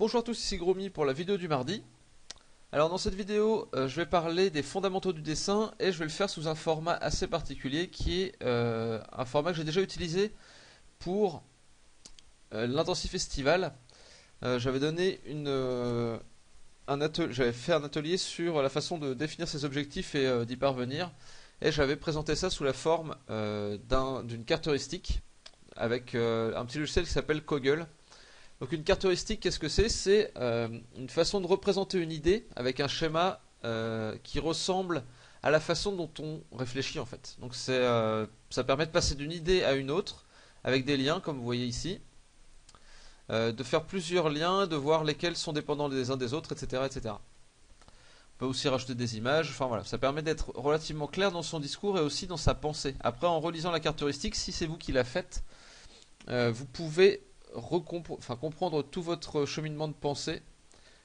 Bonjour à tous, ici Gromi pour la vidéo du mardi. Alors dans cette vidéo, je vais parler des fondamentaux du dessin et je vais le faire sous un format assez particulier qui est un format que j'ai déjà utilisé pour l'intensif estival. J'avais donné j'avais fait un atelier sur la façon de définir ses objectifs et d'y parvenir. Et j'avais présenté ça sous la forme d'une carte heuristique avec un petit logiciel qui s'appelle Coggle. Donc une carte heuristique, qu'est-ce que c'est? C'est une façon de représenter une idée avec un schéma qui ressemble à la façon dont on réfléchit en fait. Donc ça permet de passer d'une idée à une autre avec des liens comme vous voyez ici, de faire plusieurs liens, de voir lesquels sont dépendants les uns des autres, etc., etc. On peut aussi rajouter des images, enfin voilà, ça permet d'être relativement clair dans son discours et aussi dans sa pensée. Après en relisant la carte heuristique, si c'est vous qui la faites, vous pouvez comprendre tout votre cheminement de pensée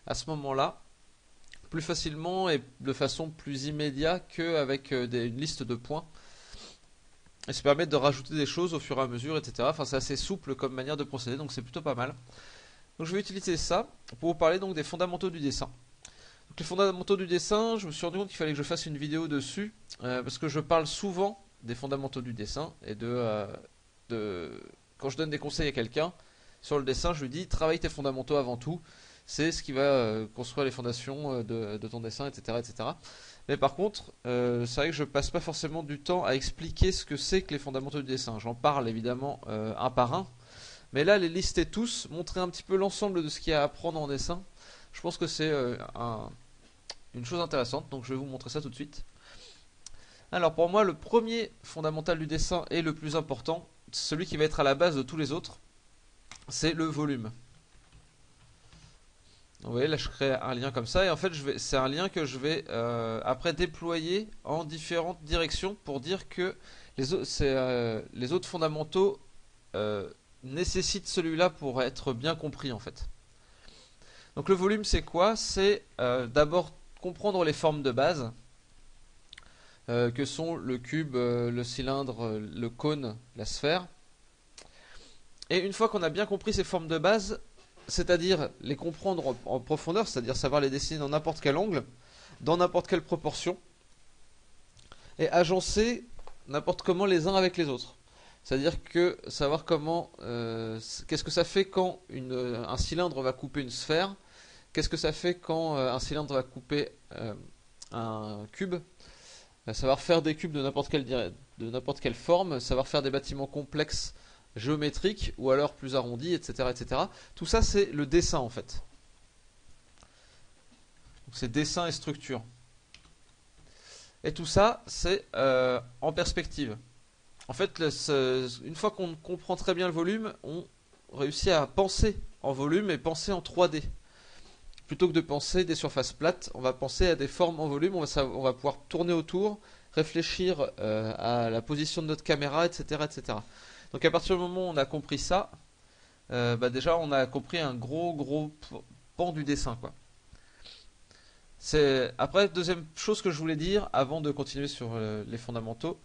à ce moment-là plus facilement et de façon plus immédiate qu'avec une liste de points. Et ça permet de rajouter des choses au fur et à mesure, etc. Enfin, c'est assez souple comme manière de procéder, donc c'est plutôt pas mal. Donc je vais utiliser ça pour vous parler donc des fondamentaux du dessin. Donc les fondamentaux du dessin, je me suis rendu compte qu'il fallait que je fasse une vidéo dessus parce que je parle souvent des fondamentaux du dessin et quand je donne des conseils à quelqu'un sur le dessin, je lui dis travaille tes fondamentaux avant tout. C'est ce qui va construire les fondations de ton dessin, etc., etc. Mais par contre, c'est vrai que je passe pas forcément du temps à expliquer ce que c'est que les fondamentaux du dessin. J'en parle évidemment un par un. Mais là, les lister tous, montrer un petit peu l'ensemble de ce qu'il y a à apprendre en dessin, je pense que c'est une chose intéressante. Donc je vais vous montrer ça tout de suite. Alors pour moi, le premier fondamental du dessin et le plus important, celui qui va être à la base de tous les autres, c'est le volume. Vous voyez, là je crée un lien comme ça et en fait c'est un lien que je vais après déployer en différentes directions pour dire que les autres fondamentaux nécessitent celui-là pour être bien compris en fait. Donc le volume c'est quoi? C'est d'abord comprendre les formes de base que sont le cube, le cylindre, le cône, la sphère. Et une fois qu'on a bien compris ces formes de base, c'est-à-dire les comprendre en profondeur, c'est-à-dire savoir les dessiner dans n'importe quel angle, dans n'importe quelle proportion, et agencer n'importe comment les uns avec les autres. C'est-à-dire que savoir qu'est-ce que ça fait quand un cylindre va couper une sphère, qu'est-ce que ça fait quand un cylindre va couper un cube, savoir faire des cubes de n'importe quelle forme, savoir faire des bâtiments complexes géométriques ou alors plus arrondis, etc., etc. Tout ça, c'est le dessin en fait. Donc c'est dessin et structure. Et tout ça, c'est en perspective. En fait, une fois qu'on comprend très bien le volume, on réussit à penser en volume et penser en 3D. Plutôt que de penser des surfaces plates, on va penser à des formes en volume, on va pouvoir tourner autour, réfléchir à la position de notre caméra, etc., etc. Donc à partir du moment où on a compris ça, déjà on a compris un gros pan du dessin, quoi. Après, deuxième chose que je voulais dire avant de continuer sur les fondamentaux,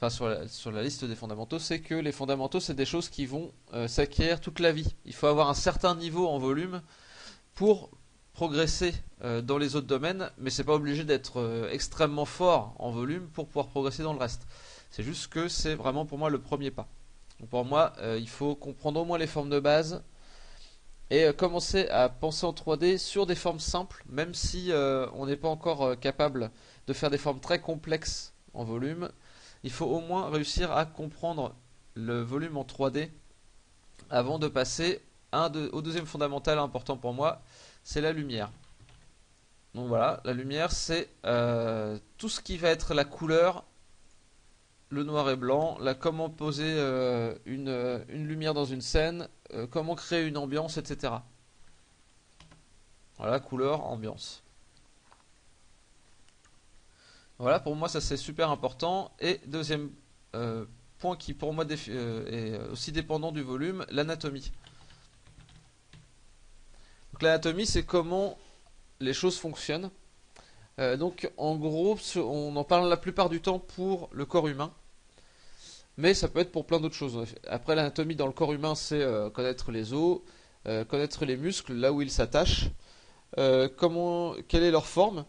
enfin sur la liste des fondamentaux, c'est que les fondamentaux c'est des choses qui vont s'acquérir toute la vie. Il faut avoir un certain niveau en volume pour progresser dans les autres domaines, mais c'est pas obligé d'être extrêmement fort en volume pour pouvoir progresser dans le reste. C'est juste que c'est vraiment pour moi le premier pas. Donc pour moi, il faut comprendre au moins les formes de base et commencer à penser en 3D sur des formes simples, même si on n'est pas encore capable de faire des formes très complexes en volume. Il faut au moins réussir à comprendre le volume en 3D avant de passer au deuxième fondamental important pour moi, c'est la lumière. Donc voilà, la lumière c'est tout ce qui va être la couleur, le noir et blanc, comment poser une lumière dans une scène, comment créer une ambiance, etc. Voilà, couleur, ambiance. Voilà, pour moi ça c'est super important. Et deuxième point qui pour moi est aussi dépendant du volume, l'anatomie. Donc l'anatomie c'est comment les choses fonctionnent. Donc en gros on en parle la plupart du temps pour le corps humain. Mais ça peut être pour plein d'autres choses. Après l'anatomie dans le corps humain c'est connaître les os, connaître les muscles, là où ils s'attachent, quelle est leur forme,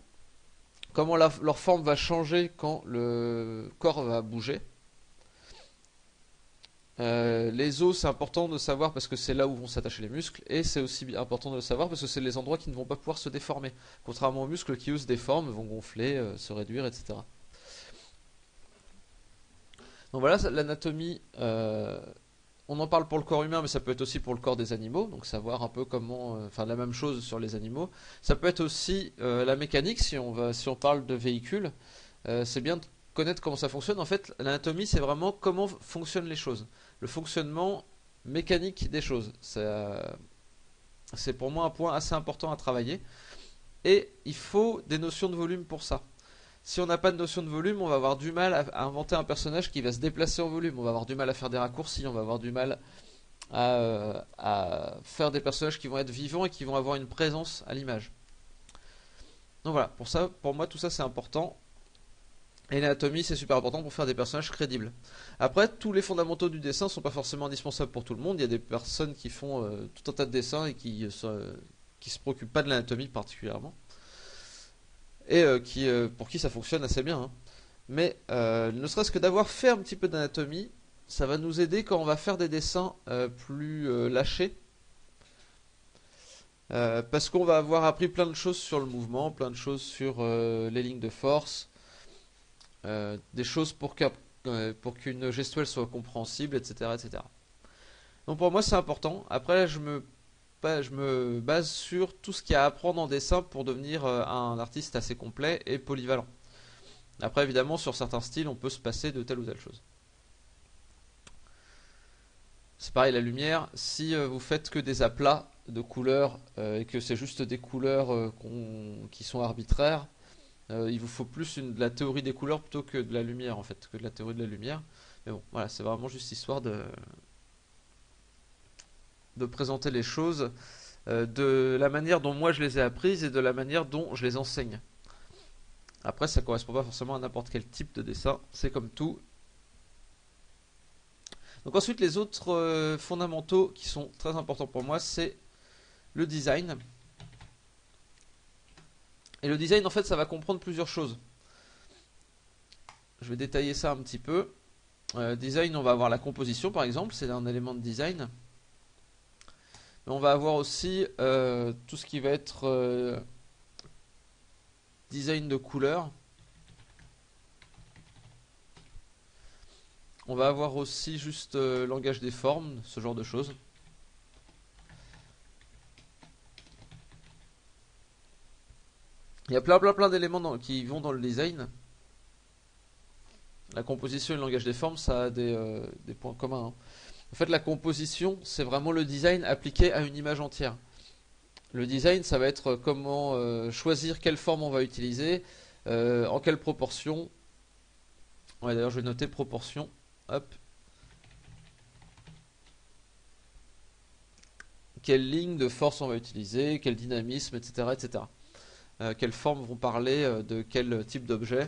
comment leur forme va changer quand le corps va bouger. Les os, c'est important de savoir parce que c'est là où vont s'attacher les muscles, et c'est aussi important de le savoir parce que c'est les endroits qui ne vont pas pouvoir se déformer. Contrairement aux muscles qui, eux, se déforment, vont gonfler, se réduire, etc. Donc voilà, l'anatomie, on en parle pour le corps humain, mais ça peut être aussi pour le corps des animaux, donc savoir un peu comment, enfin la même chose sur les animaux. Ça peut être aussi la mécanique, si on parle de véhicules, c'est bien de connaître comment ça fonctionne. En fait, l'anatomie, c'est vraiment comment fonctionnent les choses, le fonctionnement mécanique des choses. C'est pour moi un point assez important à travailler, et il faut des notions de volume pour ça. Si on n'a pas de notion de volume, on va avoir du mal à inventer un personnage qui va se déplacer en volume. On va avoir du mal à faire des raccourcis, on va avoir du mal à faire des personnages qui vont être vivants et qui vont avoir une présence à l'image. Donc voilà, pour ça, pour moi, tout ça c'est important. Et l'anatomie c'est super important pour faire des personnages crédibles. Après, tous les fondamentaux du dessin sont pas forcément indispensables pour tout le monde. Il y a des personnes qui font tout un tas de dessins et qui se préoccupent pas de l'anatomie particulièrement. Et pour qui ça fonctionne assez bien, hein. Mais ne serait-ce que d'avoir fait un petit peu d'anatomie, ça va nous aider quand on va faire des dessins plus lâchés. Parce qu'on va avoir appris plein de choses sur le mouvement, plein de choses sur les lignes de force, des choses pour qu'une gestuelle soit compréhensible, etc., etc. Donc pour moi c'est important. Après je me base sur tout ce qu'il y a à apprendre en dessin pour devenir un artiste assez complet et polyvalent. Après, évidemment, sur certains styles, on peut se passer de telle ou telle chose. C'est pareil, la lumière, si vous faites que des aplats de couleurs et que c'est juste des couleurs qui sont arbitraires, il vous faut plus de la théorie des couleurs plutôt que de la lumière, en fait, que de la théorie de la lumière. Mais bon, voilà, c'est vraiment juste histoire de présenter les choses de la manière dont moi je les ai apprises et de la manière dont je les enseigne. Après, ça correspond pas forcément à n'importe quel type de dessin, c'est comme tout. Donc ensuite, les autres fondamentaux qui sont très importants pour moi, c'est le design. Et le design, en fait, ça va comprendre plusieurs choses. Je vais détailler ça un petit peu. Design, on va avoir la composition, par exemple, c'est un élément de design. Mais on va avoir aussi tout ce qui va être design de couleurs. On va avoir aussi juste langage des formes, ce genre de choses. Il y a plein d'éléments qui vont dans le design. La composition et le langage des formes, ça a des points communs, hein. En fait, la composition, c'est vraiment le design appliqué à une image entière. Le design, ça va être comment choisir quelle forme on va utiliser, en quelle proportion. Ouais, d'ailleurs, je vais noter proportion. Hop. Quelle ligne de force on va utiliser, quel dynamisme, etc., etc. Quelles formes vont parler de quel type d'objet.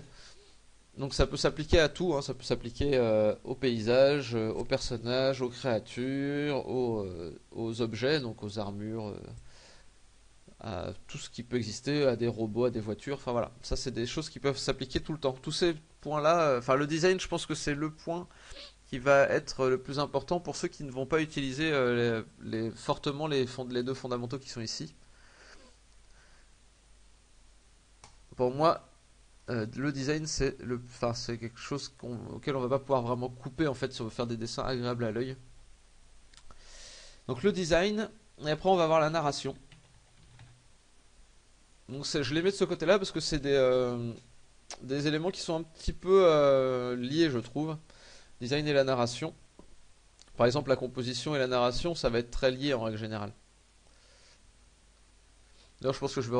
Donc ça peut s'appliquer à tout, hein. Ça peut s'appliquer au paysage, aux personnages, aux créatures, aux objets, donc aux armures, à tout ce qui peut exister, à des robots, à des voitures. Enfin voilà, ça c'est des choses qui peuvent s'appliquer tout le temps. Tous ces points-là, enfin le design, je pense que c'est le point qui va être le plus important pour ceux qui ne vont pas utiliser fortement les deux fondamentaux qui sont ici. Pour moi, le design, c'est quelque chose auquel on va pas pouvoir vraiment couper en fait si on veut faire des dessins agréables à l'œil. Donc le design, et après on va voir la narration. Donc je les mets de ce côté-là parce que c'est des éléments qui sont un petit peu liés, je trouve. Design et la narration. Par exemple, la composition et la narration, ça va être très lié en règle générale. D'ailleurs, je pense que je vais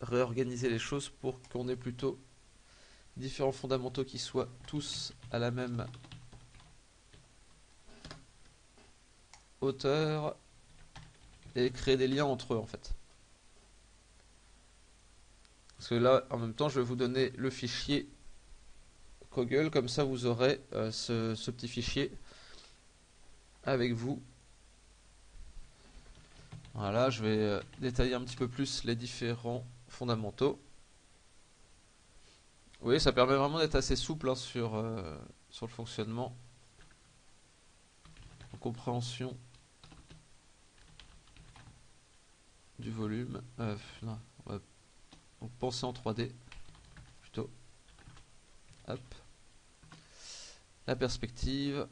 réorganiser les choses pour qu'on ait plutôt différents fondamentaux qui soient tous à la même hauteur et créer des liens entre eux en fait. Parce que là, en même temps, je vais vous donner le fichier Kogel, comme ça vous aurez ce petit fichier avec vous. Voilà, je vais détailler un petit peu plus les différents fondamentaux. Oui, ça permet vraiment d'être assez souple hein, sur le fonctionnement, en compréhension du volume. Non, on va donc penser en 3D plutôt. Hop. La perspective,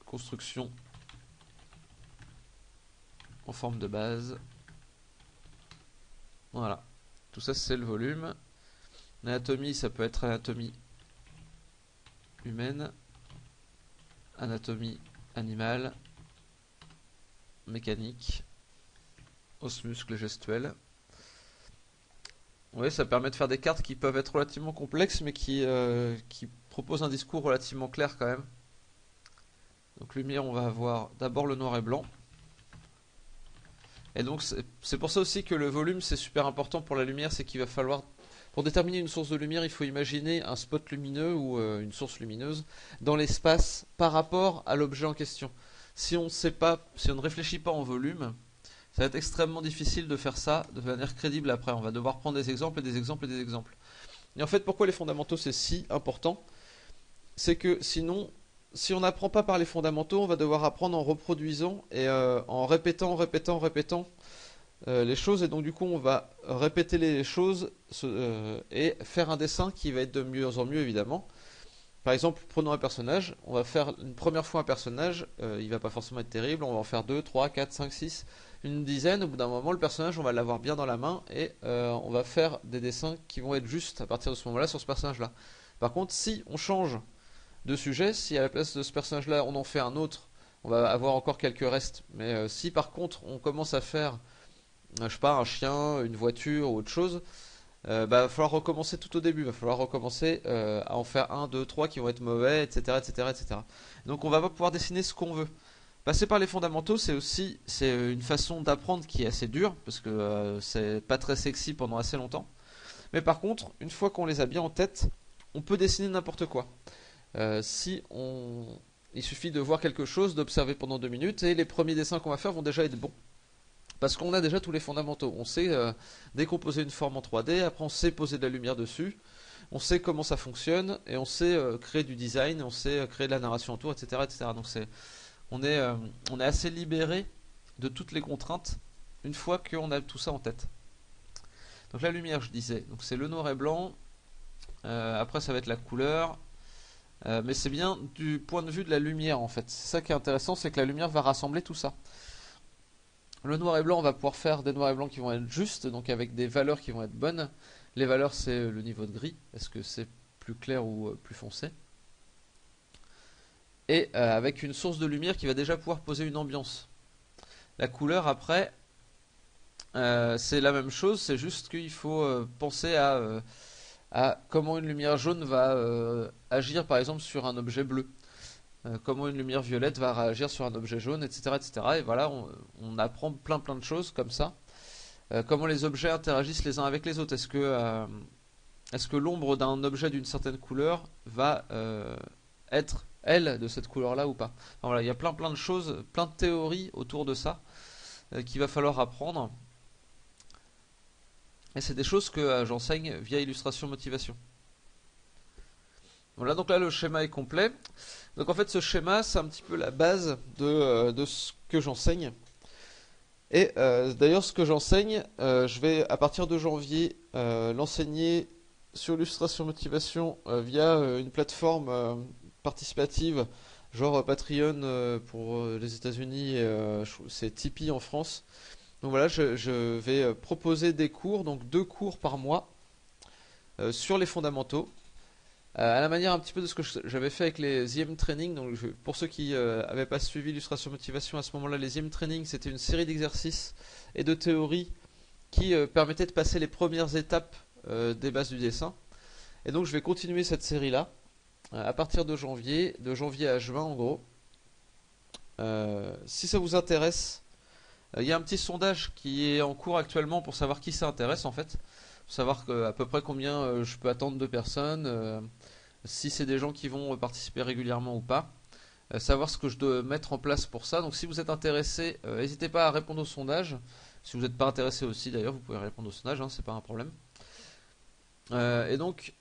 construction en forme de base. Voilà. Tout ça c'est le volume. L'anatomie, ça peut être anatomie humaine, anatomie animale, mécanique, os, muscles, gestuels. Oui, ça permet de faire des cartes qui peuvent être relativement complexes, mais qui proposent un discours relativement clair quand même. Donc lumière, on va avoir d'abord le noir et blanc. Et donc c'est pour ça aussi que le volume c'est super important pour la lumière, c'est qu'il va falloir, pour déterminer une source de lumière, il faut imaginer un spot lumineux ou une source lumineuse dans l'espace par rapport à l'objet en question. Si on ne sait pas, si on ne réfléchit pas en volume, ça va être extrêmement difficile de faire ça de manière crédible après. On va devoir prendre des exemples et des exemples et des exemples. Et en fait, pourquoi les fondamentaux c'est si important? C'est que sinon, si on n'apprend pas par les fondamentaux, on va devoir apprendre en reproduisant et en répétant les choses. Et donc du coup, on va répéter les choses et faire un dessin qui va être de mieux en mieux évidemment. Par exemple, prenons un personnage, on va faire une première fois un personnage, il va pas forcément être terrible, on va en faire 2, 3, 4, 5, 6, une dizaine, au bout d'un moment le personnage on va l'avoir bien dans la main et on va faire des dessins qui vont être justes à partir de ce moment-là sur ce personnage-là. Par contre, si on change de sujet, si à la place de ce personnage-là on en fait un autre, on va avoir encore quelques restes, mais si par contre on commence à faire, je sais pas, un chien, une voiture ou autre chose, va falloir recommencer tout au début, va falloir recommencer à en faire un, 2, 3 qui vont être mauvais, etc., etc., etc. Donc on va pas pouvoir dessiner ce qu'on veut. Passer par les fondamentaux, c'est une façon d'apprendre qui est assez dure parce que c'est pas très sexy pendant assez longtemps. Mais par contre, une fois qu'on les a bien en tête, on peut dessiner n'importe quoi. Il suffit de voir quelque chose, d'observer pendant 2 minutes et les premiers dessins qu'on va faire vont déjà être bons. Parce qu'on a déjà tous les fondamentaux. On sait décomposer une forme en 3D, après on sait poser de la lumière dessus, on sait comment ça fonctionne, et on sait créer du design, on sait créer de la narration autour, etc. etc. Donc on est assez libéré de toutes les contraintes une fois qu'on a tout ça en tête. Donc la lumière, je disais, donc c'est le noir et blanc, après ça va être la couleur, mais c'est bien du point de vue de la lumière en fait. C'est ça qui est intéressant, c'est que la lumière va rassembler tout ça. Le noir et blanc, on va pouvoir faire des noirs et blancs qui vont être justes, donc avec des valeurs qui vont être bonnes. Les valeurs, c'est le niveau de gris. Est-ce que c'est plus clair ou plus foncé? Et avec une source de lumière qui va déjà pouvoir poser une ambiance. La couleur, après, c'est la même chose, c'est juste qu'il faut penser à comment une lumière jaune va agir, par exemple, sur un objet bleu. Comment une lumière violette va réagir sur un objet jaune, etc. etc. Et voilà, on apprend plein de choses comme ça. Comment les objets interagissent les uns avec les autres. Est-ce que l'ombre d'un objet d'une certaine couleur va être, elle, de cette couleur-là ou pas? Enfin, voilà, il y a plein de choses, plein de théories autour de ça qu'il va falloir apprendre. Et c'est des choses que j'enseigne via illustration motivation. Voilà, donc là le schéma est complet. Donc en fait ce schéma c'est un petit peu la base de ce que j'enseigne. Et d'ailleurs ce que j'enseigne, je vais à partir de janvier l'enseigner sur illustration motivation via une plateforme participative genre Patreon pour les États-Unis, c'est Tipeee en France. Donc voilà, je vais proposer des cours, donc 2 cours par mois sur les fondamentaux. À la manière un petit peu de ce que j'avais fait avec les IM Training. Donc pour ceux qui n'avaient pas suivi Illustration Motivation à ce moment-là, les IM Training c'était une série d'exercices et de théories qui permettaient de passer les premières étapes des bases du dessin. Et donc je vais continuer cette série-là à partir de janvier à juin en gros. Si ça vous intéresse, il y a un petit sondage qui est en cours actuellement pour savoir qui ça intéresse en fait. Pour savoir à peu près combien je peux attendre de personnes, si c'est des gens qui vont participer régulièrement ou pas. savoir ce que je dois mettre en place pour ça. Donc si vous êtes intéressé, n'hésitez pas à répondre au sondage. Si vous n'êtes pas intéressé aussi d'ailleurs, vous pouvez répondre au sondage, hein, c'est pas un problème. Et donc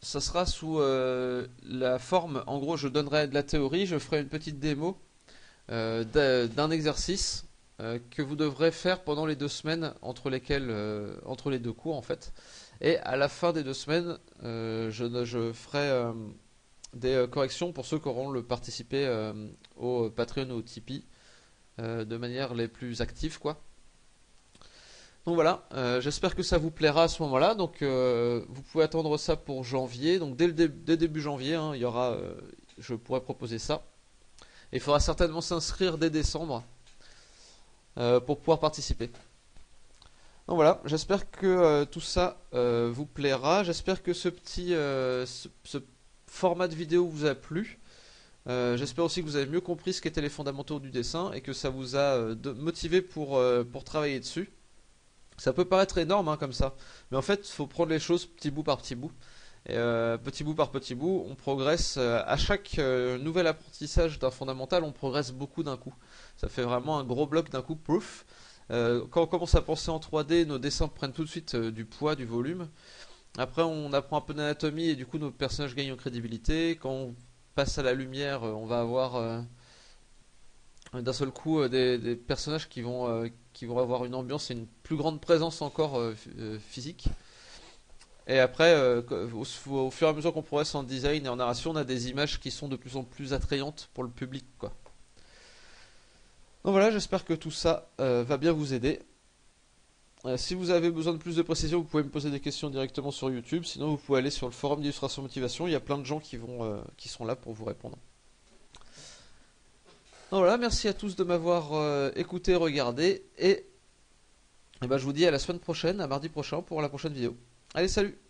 ça sera sous la forme, en gros je donnerai de la théorie, je ferai une petite démo d'un exercice que vous devrez faire pendant les 2 semaines entre les 2 cours en fait. Et à la fin des 2 semaines, je ferai des corrections pour ceux qui auront participé au Patreon ou au Tipeee de manière les plus actives quoi. Donc voilà, j'espère que ça vous plaira à ce moment-là. Donc vous pouvez attendre ça pour janvier. Donc dès début janvier, hein, je pourrai proposer ça. Et il faudra certainement s'inscrire dès décembre pour pouvoir participer. Donc voilà, j'espère que tout ça vous plaira. J'espère que ce format de vidéo vous a plu. J'espère aussi que vous avez mieux compris ce qu'étaient les fondamentaux du dessin et que ça vous a motivé pour travailler dessus. Ça peut paraître énorme hein, comme ça, mais en fait, il faut prendre les choses petit bout par petit bout. Et petit bout par petit bout, on progresse. À chaque nouvel apprentissage d'un fondamental, on progresse beaucoup d'un coup. Ça fait vraiment un gros bloc d'un coup, pouf. Quand on commence à penser en 3D, nos dessins prennent tout de suite du poids, du volume. Après, on apprend un peu d'anatomie et du coup, nos personnages gagnent en crédibilité. Quand on passe à la lumière, on va avoir d'un seul coup des personnages qui vont avoir une ambiance et une plus grande présence encore physique. Et après, au fur et à mesure qu'on progresse en design et en narration, on a des images qui sont de plus en plus attrayantes pour le public, quoi. Donc voilà, j'espère que tout ça va bien vous aider. Si vous avez besoin de plus de précision, vous pouvez me poser des questions directement sur YouTube. Sinon, vous pouvez aller sur le forum d'illustration motivation. Il y a plein de gens qui sont là pour vous répondre. Donc voilà, merci à tous de m'avoir écouté, regardé. Et ben, je vous dis à la semaine prochaine, à mardi prochain pour la prochaine vidéo. Allez, salut!